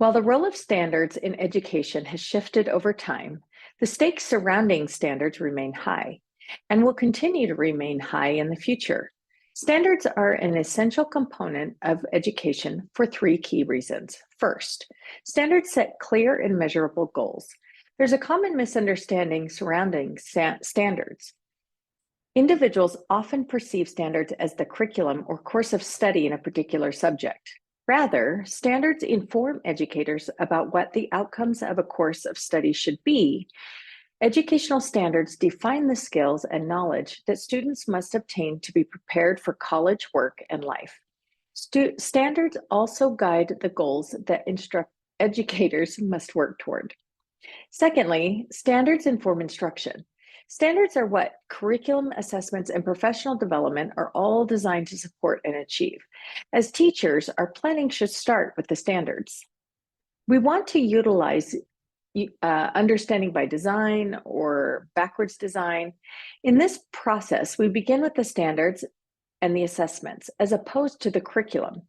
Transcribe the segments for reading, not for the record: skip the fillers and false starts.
While the role of standards in education has shifted over time, the stakes surrounding standards remain high and will continue to remain high in the future. Standards are an essential component of education for three key reasons. First, standards set clear and measurable goals. There's a common misunderstanding surrounding standards. Individuals often perceive standards as the curriculum or course of study in a particular subject. Rather, standards inform educators about what the outcomes of a course of study should be. Educational standards define the skills and knowledge that students must obtain to be prepared for college work and life. Standards also guide the goals that educators must work toward. Secondly, standards inform instruction. Standards are what curriculum assessments and professional development are all designed to support and achieve. As teachers, our planning should start with the standards. We want to utilize understanding by design or backwards design. In this process, we begin with the standards and the assessments as opposed to the curriculum,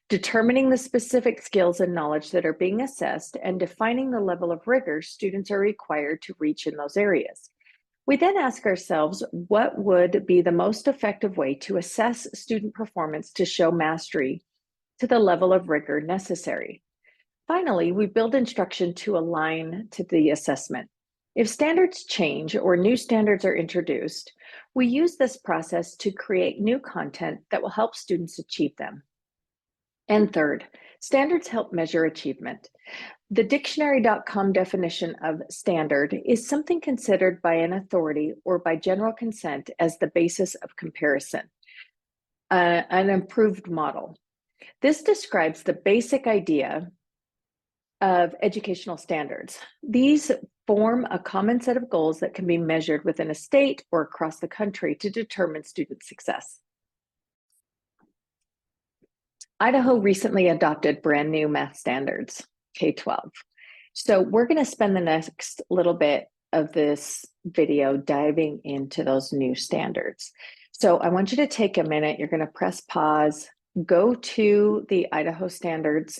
determining the specific skills and knowledge that are being assessed and defining the level of rigor students are required to reach in those areas. We then ask ourselves what would be the most effective way to assess student performance to show mastery to the level of rigor necessary. Finally, we build instruction to align to the assessment. If standards change or new standards are introduced, we use this process to create new content that will help students achieve them. And third, standards help measure achievement. The dictionary.com definition of standard is something considered by an authority or by general consent as the basis of comparison, an improved model. This describes the basic idea of educational standards. These form a common set of goals that can be measured within a state or across the country to determine student success. Idaho recently adopted brand new math standards, K-12. So we're going to spend the next little bit of this video diving into those new standards. So I want you to take a minute. You're going to press pause, go to the Idaho standards,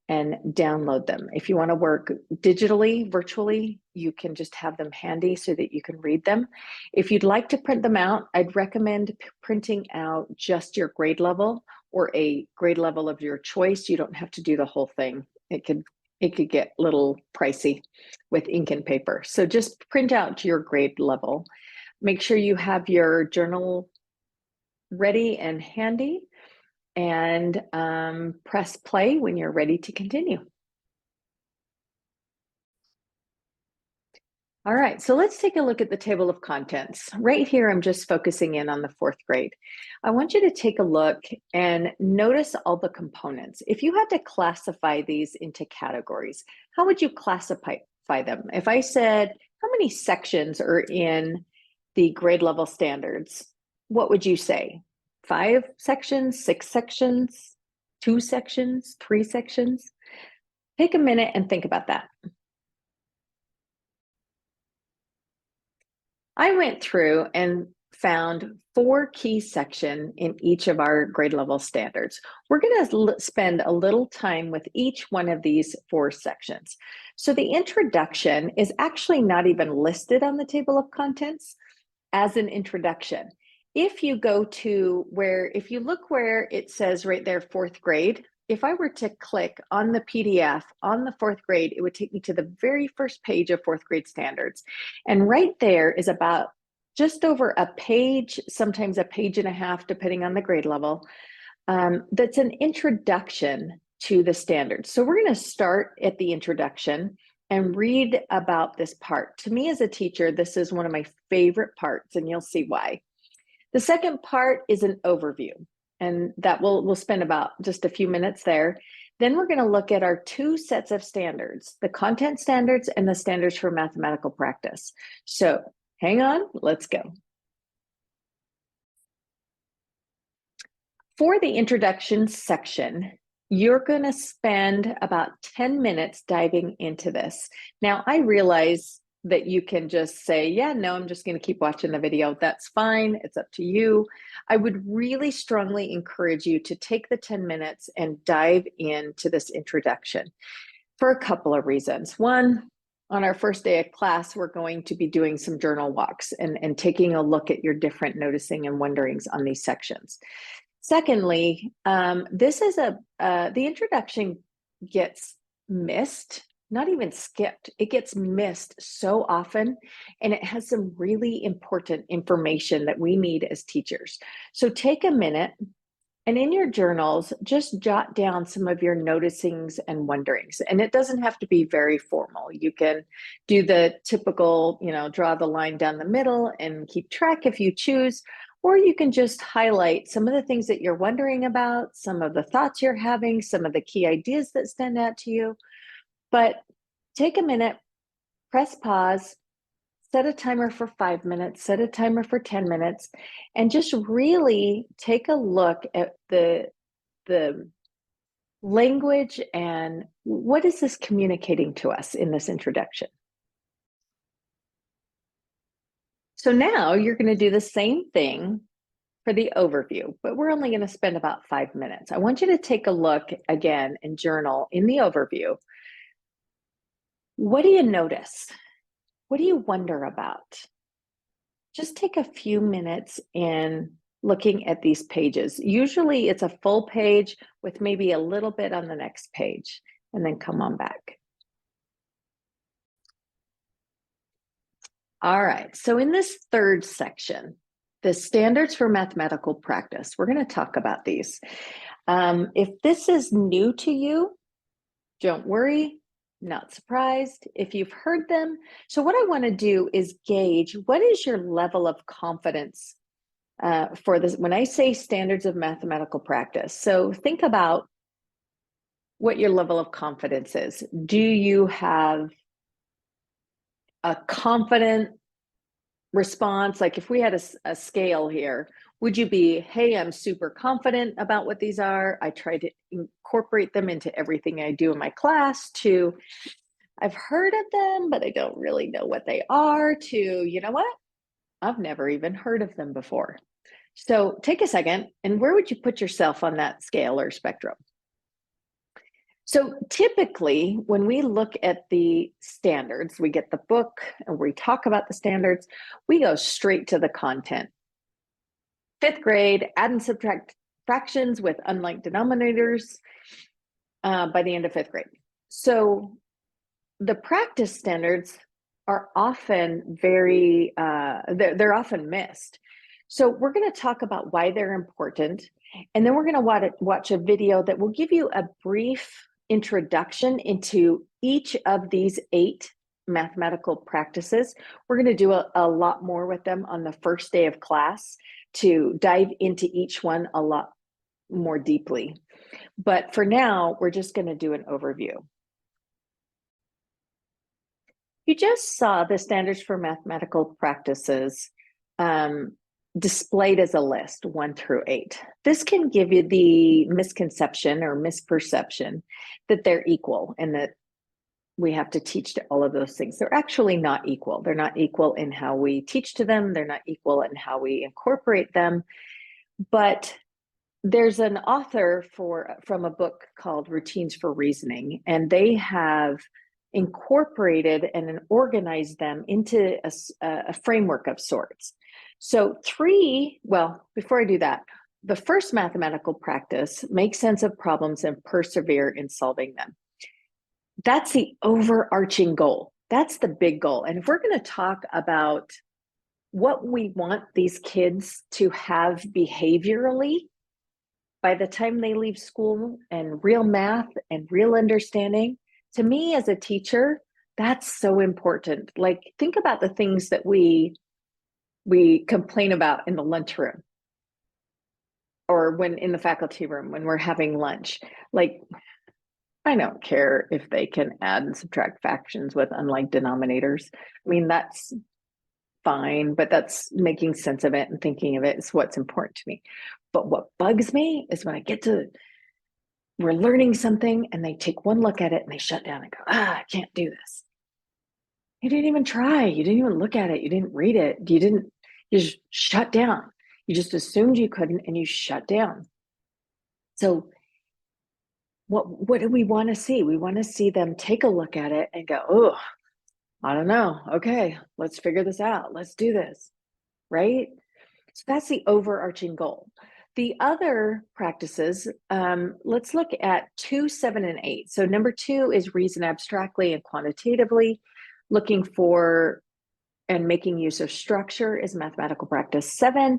and download them. If you want to work digitally, virtually, you can just have them handy so that you can read them. If you'd like to print them out, I'd recommend printing out just your grade level or a grade level of your choice. You don't have to do the whole thing. It could get a little pricey with ink and paper. So just print out your grade level. Make sure you have your journal ready and handy, and press play when you're ready to continue. All right, so let's take a look at the table of contents. Right here, I'm just focusing in on the 4th grade. I want you to take a look and notice all the components. If you had to classify these into categories, how would you classify them? If I said, how many sections are in the grade level standards, what would you say? 5 sections, 6 sections, 2 sections, 3 sections? Take a minute and think about that. I went through and found 4 key sections in each of our grade level standards. We're going to spend a little time with each one of these 4 sections. So the introduction is actually not even listed on the table of contents as an introduction. If you go to if you look where it says right there, 4th grade, if I were to click on the PDF on the 4th grade, it would take me to the very first page of 4th grade standards. And right there is about just over a page, sometimes a page and a half, depending on the grade level, that's an introduction to the standards. So we're going to start at the introduction and read about this part. To me as a teacher, this is one of my favorite parts, and you'll see why. The second part is an overview, and that we'll spend about just a few minutes there. Then we're going to look at our 2 sets of standards, the content standards and the standards for mathematical practice. So hang on, let's go. For the introduction section, you're going to spend about 10 minutes diving into this. Now, I realize that you can just say, yeah, no, I'm just going to keep watching the video. That's fine. It's up to you. I would really strongly encourage you to take the 10 minutes and dive into this introduction. for a couple of reasons. One, on our first day of class, we're going to be doing some journal walks and taking a look at your different noticing and wonderings on these sections. Secondly, this is the introduction gets missed, not even skipped. It gets missed so often, and it has some really important information that we need as teachers. So take a minute, and in your journals, just jot down some of your noticings and wonderings. And it doesn't have to be very formal. You can do the typical, draw the line down the middle and keep track if you choose, or you can just highlight some of the things that you're wondering about, some of the thoughts you're having, some of the key ideas that stand out to you. But take a minute, press pause, set a timer for 5 minutes, set a timer for 10 minutes, and just really take a look at the language and what is this communicating to us in this introduction. So now you're going to do the same thing for the overview, but we're only going to spend about 5 minutes. I want you to take a look again and journal in the overview. What do you notice? What do you wonder about? Just take a few minutes in looking at these pages. Usually it's a full page with maybe a little bit on the next page, and then come on back. All right, so in this third section, the standards for mathematical practice, we're going to talk about these. If this is new to you, don't worry. Not surprised if you've heard them. So what I want to do is gauge what is your level of confidence for this when I say standards of mathematical practice. So think about what your level of confidence is. Do you have a confident response? Like if we had a scale here, would you be, hey, I'm super confident about what these are. I try to incorporate them into everything I do in my class, to I've heard of them, but I don't really know what they are, to, you know what? I've never even heard of them before. So take a second, and where would you put yourself on that scale or spectrum? So typically, when we look at the standards, we get the book and we talk about the standards, we go straight to the content. 5th grade, add and subtract fractions with unlike denominators by the end of 5th grade. So the practice standards are often they're often missed. So we're going to talk about why they're important, and then we're going to watch a video that will give you a brief introduction into each of these 8 mathematical practices. We're going to do a lot more with them on the first day of class to dive into each one a lot more deeply. But for now, we're just going to do an overview. You just saw the standards for mathematical practices displayed as a list, 1 through 8. This can give you the misconception or misperception that they're equal and that we have to teach to all of those things. They're actually not equal. They're not equal in how we teach to them. They're not equal in how we incorporate them. But there's an author from a book called Routines for Reasoning, and they have incorporated and organized them into a framework of sorts. So before I do that, the first mathematical practice, make sense of problems and persevere in solving them. That's the overarching goal. That's the big goal. And if we're going to talk about what we want these kids to have behaviorally by the time they leave school, and real math and real understanding, to me as a teacher, that's so important. Like, think about the things that we complain about in the lunchroom or when in the faculty room when we're having lunch. Like, I don't care if they can add and subtract fractions with unlike denominators. I mean, that's fine, but that's making sense of it and thinking of it is what's important to me. But what bugs me is when we're learning something and they take one look at it and they shut down and go, I can't do this. You didn't even try. You didn't even look at it. You didn't read it. You just shut down. You just assumed you couldn't and you shut down. So what do we want to see? We want to see them take a look at it and go, oh, I don't know. Okay, let's figure this out. Let's do this, right? So that's the overarching goal. The other practices, let's look at 2, 7, and 8. So number 2 is reason abstractly and quantitatively. Looking for and making use of structure is mathematical practice 7.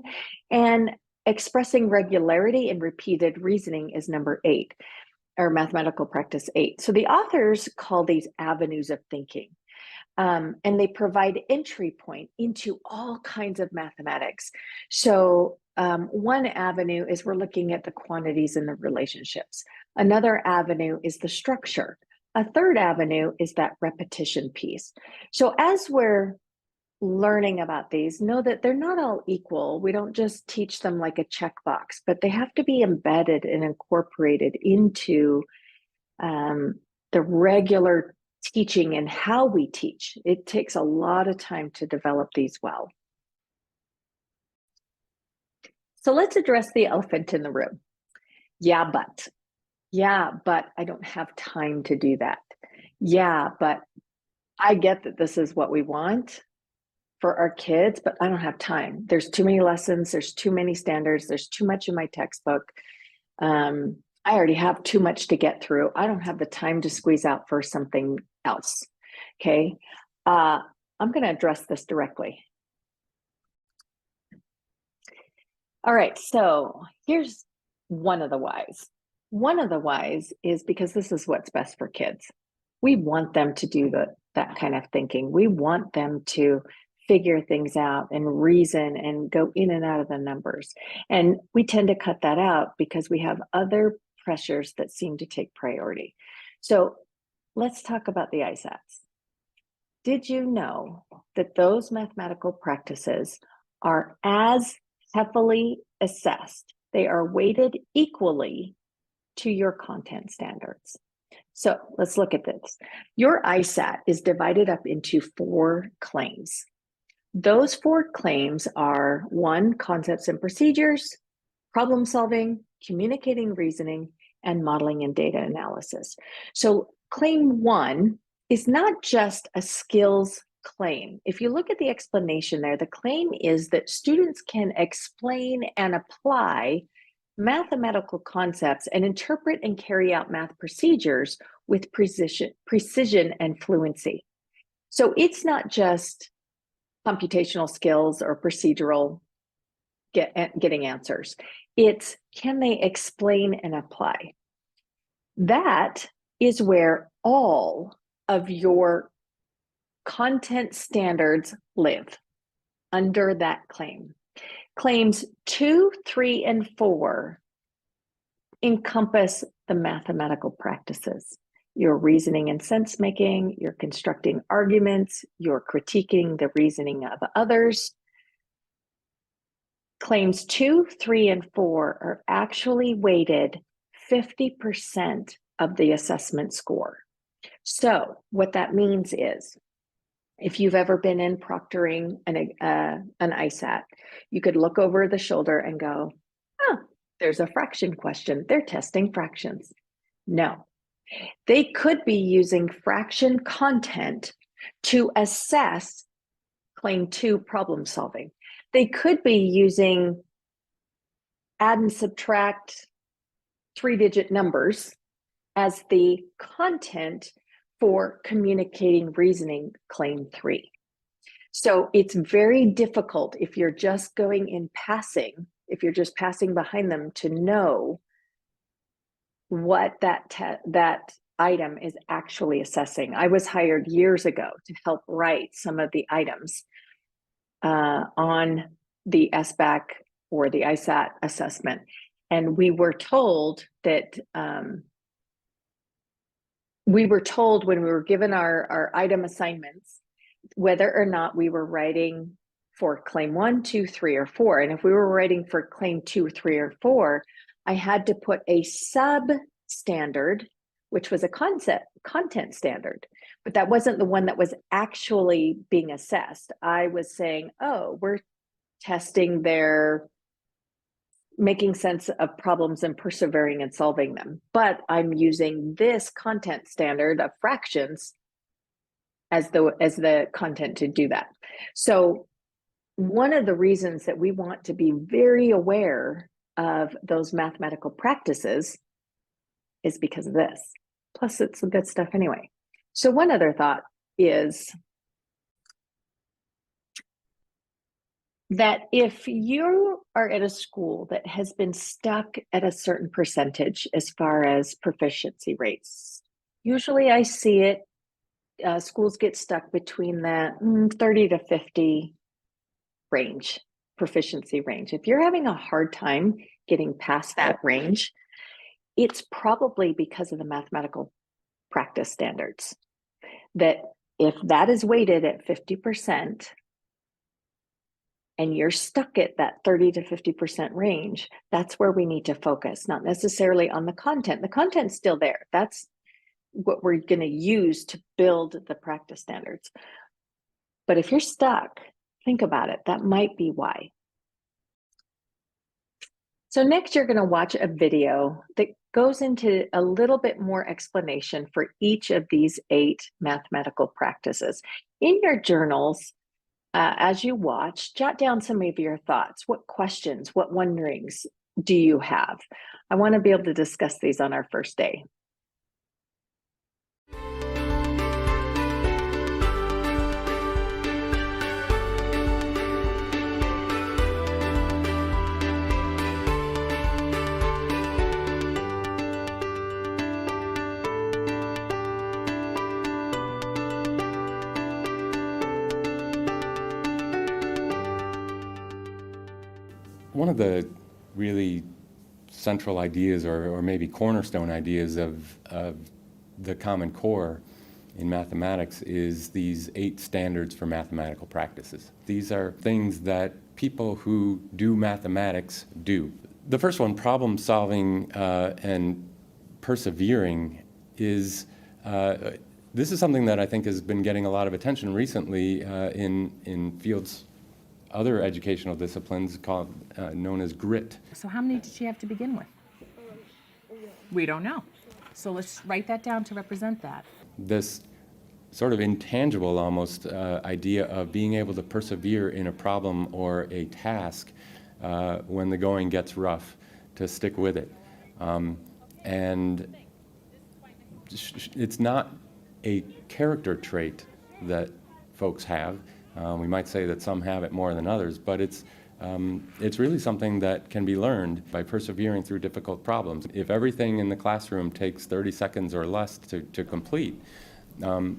And expressing regularity and repeated reasoning is number 8, or mathematical practice 8. So the authors call these avenues of thinking. And they provide entry point into all kinds of mathematics. So one avenue is we're looking at the quantities and the relationships. Another avenue is the structure. A third avenue is that repetition piece. So as we're learning about these, know that they're not all equal. We don't just teach them like a checkbox, but they have to be embedded and incorporated into the regular teaching and how we teach. It takes a lot of time to develop these well. So let's address the elephant in the room. Yeah, but I don't have time to do that. Yeah, but I get that this is what we want for our kids, but I don't have time. There's too many lessons. There's too many standards. There's too much in my textbook. I already have too much to get through. I don't have the time to squeeze out for something else. Okay. I'm going to address this directly. All right. So here's one of the whys. One of the whys is because this is what's best for kids. We want them to do that kind of thinking. We want them to figure things out and reason and go in and out of the numbers. And we tend to cut that out because we have other pressures that seem to take priority. So let's talk about the ISATs. Did you know that those mathematical practices are as heavily assessed? They are weighted equally to your content standards. So let's look at this. Your ISAT is divided up into 4 claims. Those 4 claims are 1, concepts and procedures, problem solving, communicating reasoning, and modeling and data analysis. So claim 1 is not just a skills claim. If you look at the explanation there, the claim is that students can explain and apply mathematical concepts and interpret and carry out math procedures with precision and fluency. So it's not just computational skills or procedural getting answers. It's can they explain and apply? That is where all of your content standards live under that claim. Claims 2, 3, and 4 encompass the mathematical practices. You're reasoning and sense making, you're constructing arguments, you're critiquing the reasoning of others. Claims 2, 3, and 4 are actually weighted 50% of the assessment score. So what that means is, if you've ever been in proctoring an ISAT, you could look over the shoulder and go, oh, there's a fraction question. They're testing fractions. No. They could be using fraction content to assess claim 2 problem solving. They could be using add and subtract 3-digit numbers as the content for communicating reasoning claim 3. So it's very difficult if you're just going in passing, if you're just passing behind them, to know what that item is actually assessing. I was hired years ago to help write some of the items on the SBAC or the ISAT assessment. And we were told that when we were given our item assignments, whether or not we were writing for claim 1, 2, 3, or 4. And if we were writing for claim 2, 3, or 4, I had to put a sub-standard, which was a content standard, but that wasn't the one that was actually being assessed. I was saying, oh, we're testing their making sense of problems and persevering in solving them. But I'm using this content standard of fractions as the content to do that. So one of the reasons that we want to be very aware of those mathematical practices is because of this. Plus, it's some good stuff anyway. So one other thought is that if you are at a school that has been stuck at a certain percentage as far as proficiency rates, usually I see it, schools get stuck between that 30 to 50 range, proficiency range. If you're having a hard time getting past that range, it's probably because of the mathematical practice standards. That if that is weighted at 50%, and you're stuck at that 30 to 50% range, that's where we need to focus, not necessarily on the content. The content's still there. That's what we're going to use to build the practice standards. But if you're stuck, think about it. That might be why. So next, you're going to watch a video that goes into a little bit more explanation for each of these 8 mathematical practices. In your journals, as you watch, jot down some of your thoughts. What questions, what wonderings do you have? I want to be able to discuss these on our first day. One of the really central ideas, or maybe cornerstone ideas of the Common Core in mathematics is these 8 standards for mathematical practices. These are things that people who do mathematics do. The first one, problem solving and persevering, is this is something that I think has been getting a lot of attention recently in fields, other educational disciplines known as grit. So how many did she have to begin with? We don't know. So let's write that down to represent that. This sort of intangible almost idea of being able to persevere in a problem or a task when the going gets rough, to stick with it. And it's not a character trait that folks have. We might say that some have it more than others, but it's really something that can be learned by persevering through difficult problems. If everything in the classroom takes 30 seconds or less to complete,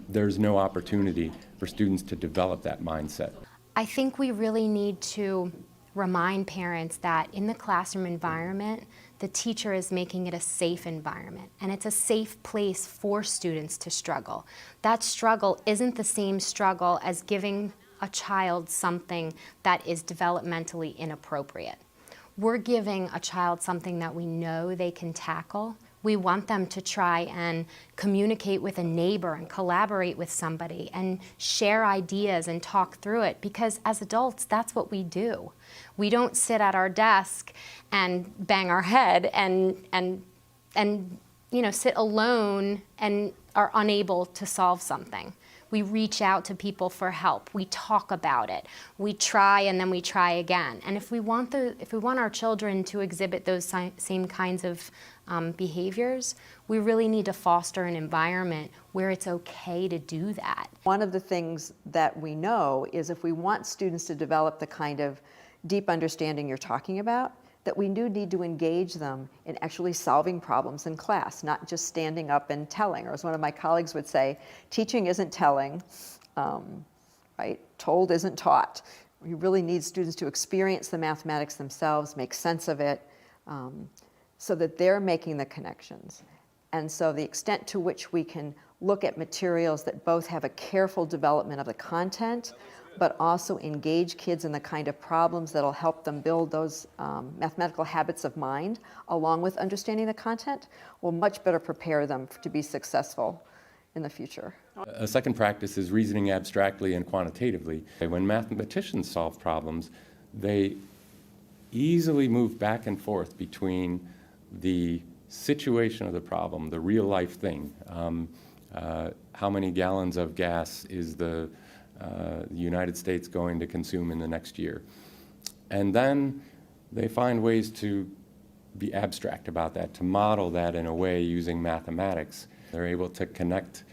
there's no opportunity for students to develop that mindset. I think we really need to remind parents that in the classroom environment, the teacher is making it a safe environment, and it's a safe place for students to struggle. That struggle isn't the same struggle as giving a child something that is developmentally inappropriate. We're giving a child something that we know they can tackle. We want them to try and communicate with a neighbor and collaborate with somebody and share ideas and talk through it, because as adults, that's what we do. We don't sit at our desk and bang our head and sit alone and are unable to solve something. We reach out to people for help. We talk about it. We try and then we try again. And if we want our children to exhibit those same kinds of behaviors, we really need to foster an environment where it's okay to do that. One of the things that we know is if we want students to develop the kind of deep understanding you're talking about, that we do need to engage them in actually solving problems in class, not just standing up and telling. Or as one of my colleagues would say, teaching isn't telling, right? Told isn't taught. We really need students to experience the mathematics themselves, make sense of it, so that they're making the connections. And so the extent to which we can look at materials that both have a careful development of the content, but also engage kids in the kind of problems that'll help them build those mathematical habits of mind, along with understanding the content, will much better prepare them to be successful in the future. A second practice is reasoning abstractly and quantitatively. When mathematicians solve problems, they easily move back and forth between the situation of the problem, the real life thing. How many gallons of gas is the United States going to consume in the next year? And then they find ways to be abstract about that, to model that in a way using mathematics. They're able to connect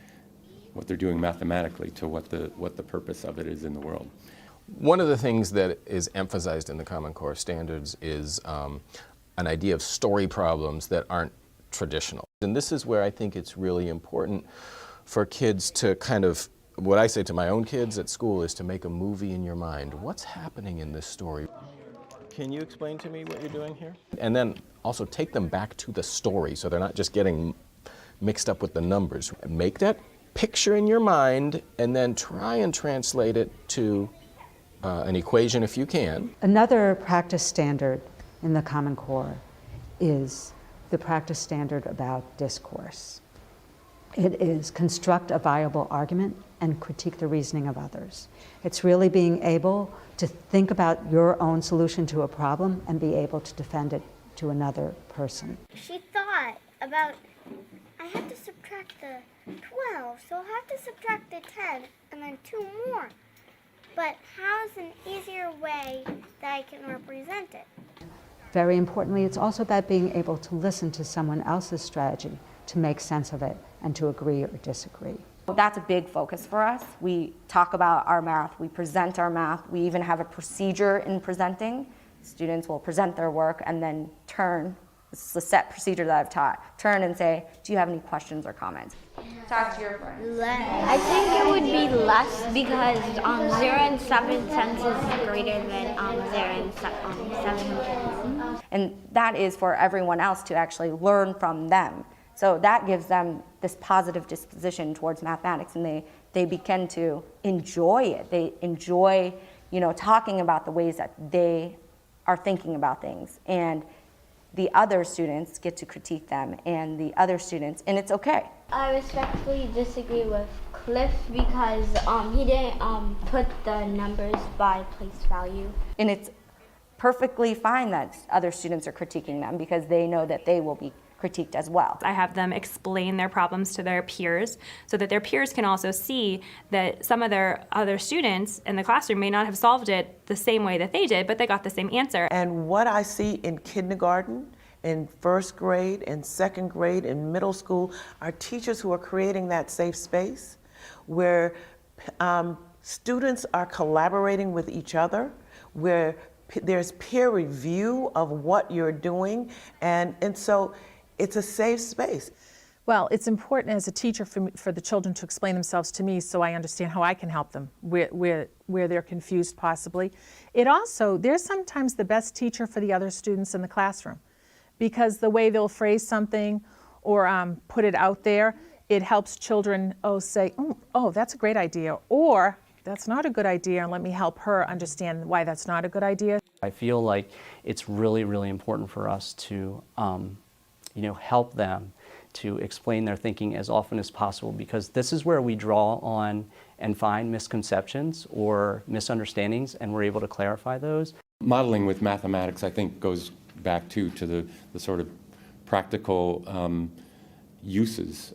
what they're doing mathematically to what the purpose of it is in the world. One of the things that is emphasized in the Common Core standards is an idea of story problems that aren't traditional. And this is where I think it's really important for kids to kind of, what I say to my own kids at school is to make a movie in your mind. What's happening in this story? Can you explain to me what you're doing here? And then also take them back to the story so they're not just getting mixed up with the numbers. Make that picture in your mind and then try and translate it to an equation if you can. Another practice standard in the Common Core is the practice standard about discourse. It is construct a viable argument and critique the reasoning of others. It's really being able to think about your own solution to a problem and be able to defend it to another person. She thought about, I have to subtract the 12, so I'll have to subtract the 10 and then 2 more. But how's an easier way that I can represent it? Very importantly, it's also about being able to listen to someone else's strategy to make sense of it and to agree or disagree. That's a big focus for us. We talk about our math, we present our math, we even have a procedure in presenting. Students will present their work and then turn, this is a set procedure that I've taught, turn and say, do you have any questions or comments? Talk to your friend. I think it would be less because 0 and 7 cents is greater than 0 and 700. And that is for everyone else to actually learn from them. So that gives them this positive disposition towards mathematics, and they begin to enjoy it. They enjoy, talking about the ways that they are thinking about things. And the other students get to critique them, and the other students, and it's okay. I respectfully disagree with Cliff because he didn't put the numbers by place value. And it's perfectly fine that other students are critiquing them because they know that they will be critiqued as well. I have them explain their problems to their peers so that their peers can also see that some of their other students in the classroom may not have solved it the same way that they did, but they got the same answer. And what I see in kindergarten, in first grade, in second grade, in middle school, are teachers who are creating that safe space where students are collaborating with each other, where there's peer review of what you're doing, and so it's a safe space. Well, it's important as a teacher for the children to explain themselves to me so I understand how I can help them where they're confused possibly. It also, they're sometimes the best teacher for the other students in the classroom because the way they'll phrase something or put it out there, it helps children say, oh, that's a great idea, or that's not a good idea, and let me help her understand why that's not a good idea. I feel like it's really, really important for us to help them to explain their thinking as often as possible, because this is where we draw on and find misconceptions or misunderstandings, and we're able to clarify those. Modeling with mathematics, I think, goes back to the sort of practical uses.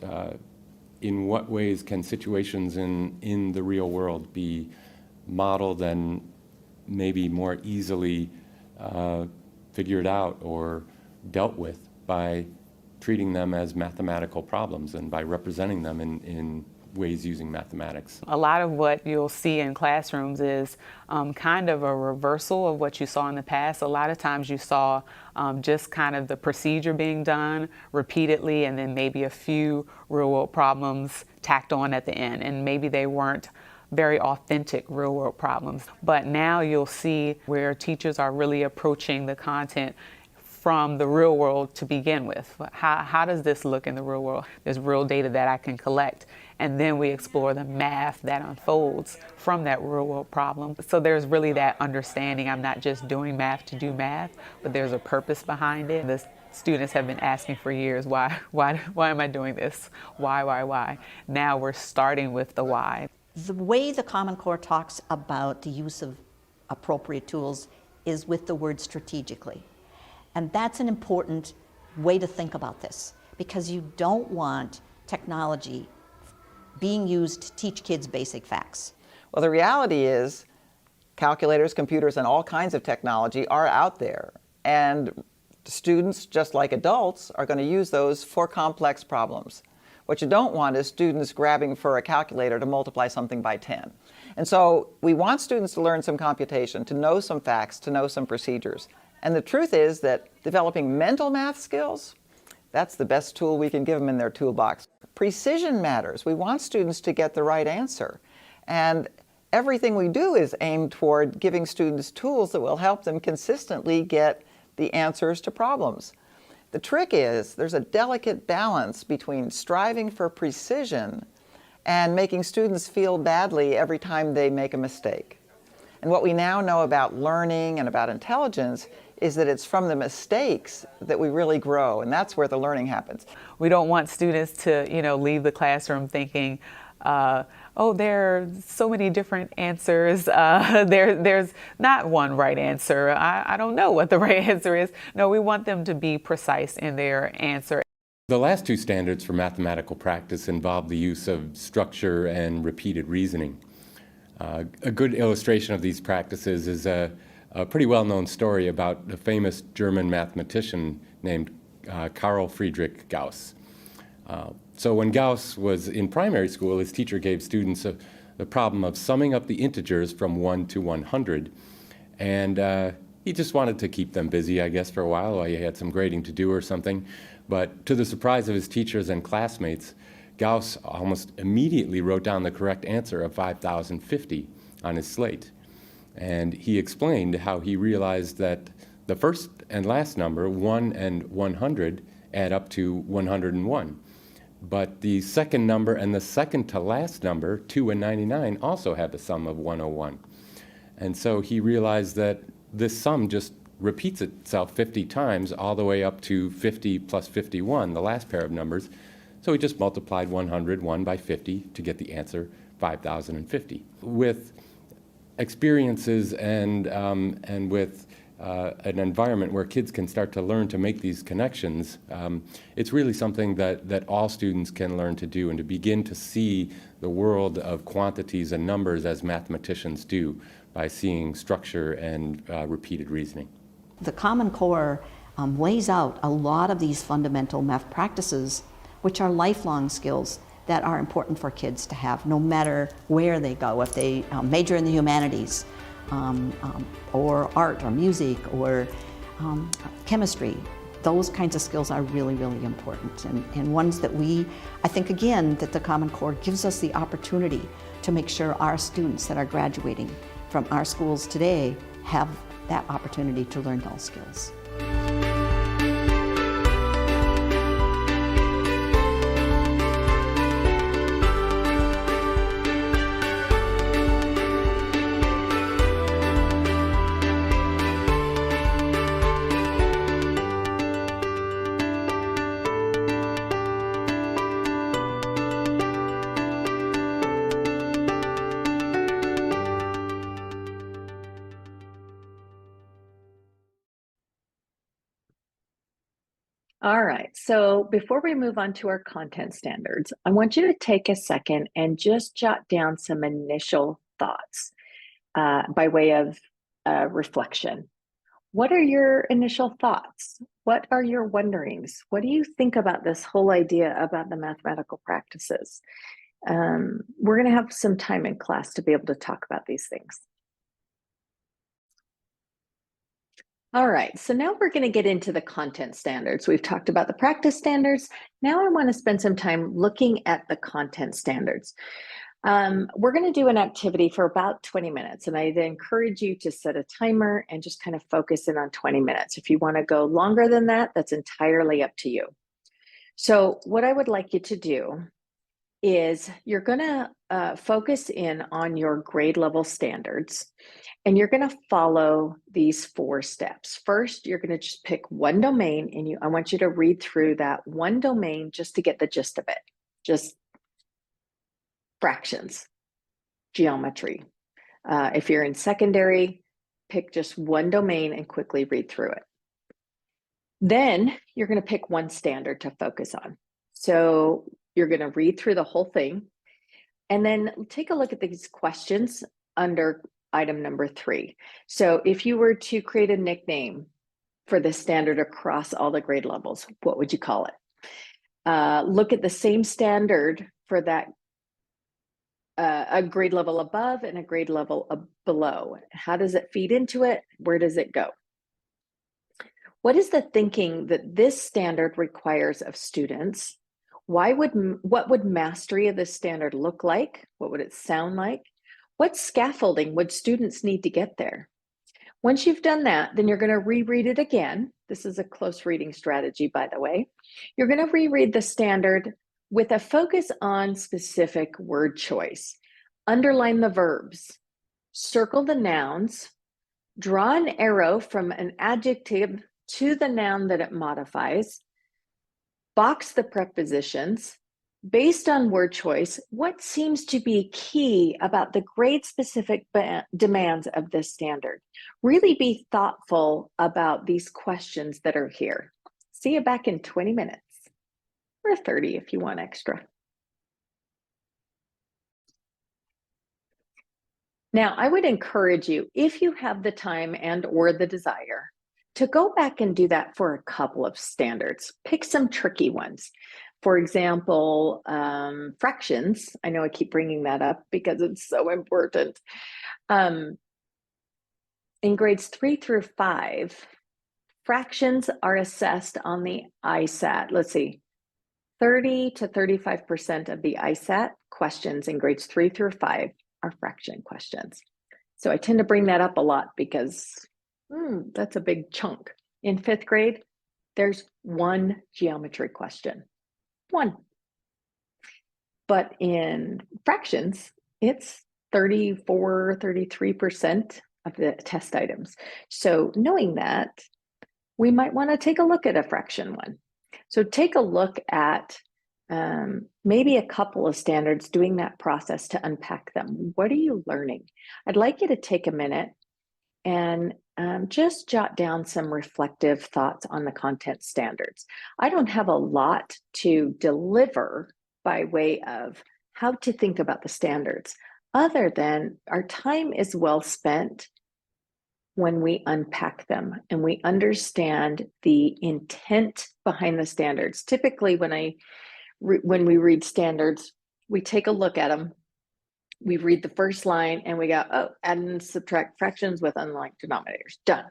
In what ways can situations in the real world be modeled and maybe more easily figured out or dealt with by treating them as mathematical problems and by representing them in ways using mathematics. A lot of what you'll see in classrooms is kind of a reversal of what you saw in the past. A lot of times you saw just kind of the procedure being done repeatedly and then maybe a few real world problems tacked on at the end, and maybe they weren't very authentic real world problems. But now you'll see where teachers are really approaching the content from the real world to begin with. How does this look in the real world? There's real data that I can collect, and then we explore the math that unfolds from that real world problem. So there's really that understanding. I'm not just doing math to do math, but there's a purpose behind it. The students have been asking for years, why am I doing this? Why? Now we're starting with the why. The way the Common Core talks about the use of appropriate tools is with the word strategically. And that's an important way to think about this, because you don't want technology being used to teach kids basic facts. Well, the reality is calculators, computers, and all kinds of technology are out there. And students, just like adults, are going to use those for complex problems. What you don't want is students grabbing for a calculator to multiply something by 10. And so we want students to learn some computation, to know some facts, to know some procedures. And the truth is that developing mental math skills, that's the best tool we can give them in their toolbox. Precision matters. We want students to get the right answer. And everything we do is aimed toward giving students tools that will help them consistently get the answers to problems. The trick is there's a delicate balance between striving for precision and making students feel badly every time they make a mistake. And what we now know about learning and about intelligence is that it's from the mistakes that we really grow, and that's where the learning happens. We don't want students to, leave the classroom thinking, oh, there are so many different answers. There's not one right answer. I don't know what the right answer is. No, we want them to be precise in their answer. The last two standards for mathematical practice involve the use of structure and repeated reasoning. A good illustration of these practices is a pretty well-known story about a famous German mathematician named Carl Friedrich Gauss. So when Gauss was in primary school, his teacher gave students the problem of summing up the integers from 1 to 100. And he just wanted to keep them busy, I guess, for a while he had some grading to do or something. But to the surprise of his teachers and classmates, Gauss almost immediately wrote down the correct answer of 5,050 on his slate. And he explained how he realized that the first and last number, 1 and 100, add up to 101. But the second number and the second to last number, 2 and 99, also have a sum of 101. And so he realized that this sum just repeats itself 50 times all the way up to 50 plus 51, the last pair of numbers. So he just multiplied 101 by 50 to get the answer 5,050. With experiences and with an environment where kids can start to learn to make these connections, it's really something that all students can learn to do and to begin to see the world of quantities and numbers as mathematicians do by seeing structure and repeated reasoning. The Common Core lays out a lot of these fundamental math practices, which are lifelong skills that are important for kids to have no matter where they go, if they major in the humanities, or art or music or chemistry. Those kinds of skills are really, really important, and ones that I think again that the Common Core gives us the opportunity to make sure our students that are graduating from our schools today have that opportunity to learn those skills. All right, so before we move on to our content standards, I want you to take a second and just jot down some initial thoughts by way of reflection. What are your initial thoughts? What are your wonderings? What do you think about this whole idea about the mathematical practices? We're going to have some time in class to be able to talk about these things. All right, so now we're going to get into the content standards. We've talked about the practice standards. Now I want to spend some time looking at the content standards. We're going to do an activity for about 20 minutes, and I'd encourage you to set a timer and just kind of focus in on 20 minutes. If you want to go longer than that, that's entirely up to you. So what I would like you to do is you're going to focus in on your grade level standards, and you're going to follow these 4 steps. First, you're going to just pick one domain, and I want you to read through that one domain just to get the gist of it. Just fractions, geometry. If you're in secondary, pick just one domain and quickly read through it. Then you're going to pick one standard to focus on. So you're going to read through the whole thing and then take a look at these questions under item number 3. So if you were to create a nickname for this standard across all the grade levels, what would you call it? Look at the same standard for that a grade level above and a grade level below. How does it feed into it? Where does it go? What is the thinking that this standard requires of students? What would mastery of this standard look like? What would it sound like? What scaffolding would students need to get there? Once you've done that, then you're going to reread it again. This is a close reading strategy, by the way. You're going to reread the standard with a focus on specific word choice. Underline the verbs, circle the nouns, draw an arrow from an adjective to the noun that it modifies, box the prepositions. Based on word choice, what seems to be key about the grade-specific demands of this standard? Really be thoughtful about these questions that are here. See you back in 20 minutes, or 30 if you want extra. Now, I would encourage you, if you have the time and or the desire, to go back and do that for a couple of standards. Pick some tricky ones. For example, fractions. I know I keep bringing that up because it's so important. In grades 3 through 5, fractions are assessed on the ISAT. Let's see, 30 to 35% of the ISAT questions in grades 3 through 5 are fraction questions. So I tend to bring that up a lot because that's a big chunk. In 5th grade, there's one geometry question. One. But in fractions, it's 34, 33% of the test items. So knowing that, we might want to take a look at a fraction one. So take a look at maybe a couple of standards, doing that process to unpack them. What are you learning? I'd like you to take a minute and just jot down some reflective thoughts on the content standards. I don't have a lot to deliver by way of how to think about the standards, other than our time is well spent when we unpack them and we understand the intent behind the standards. Typically, when we read standards, we take a look at them, we read the first line and we go, oh, add and subtract fractions with unlike denominators, done.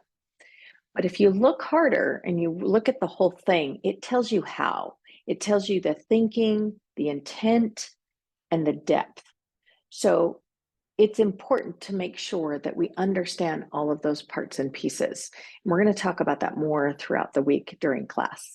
But if you look harder and you look at the whole thing, it tells you how. It tells you the thinking, the intent, and the depth. So it's important to make sure that we understand all of those parts and pieces. And we're going to talk about that more throughout the week during class.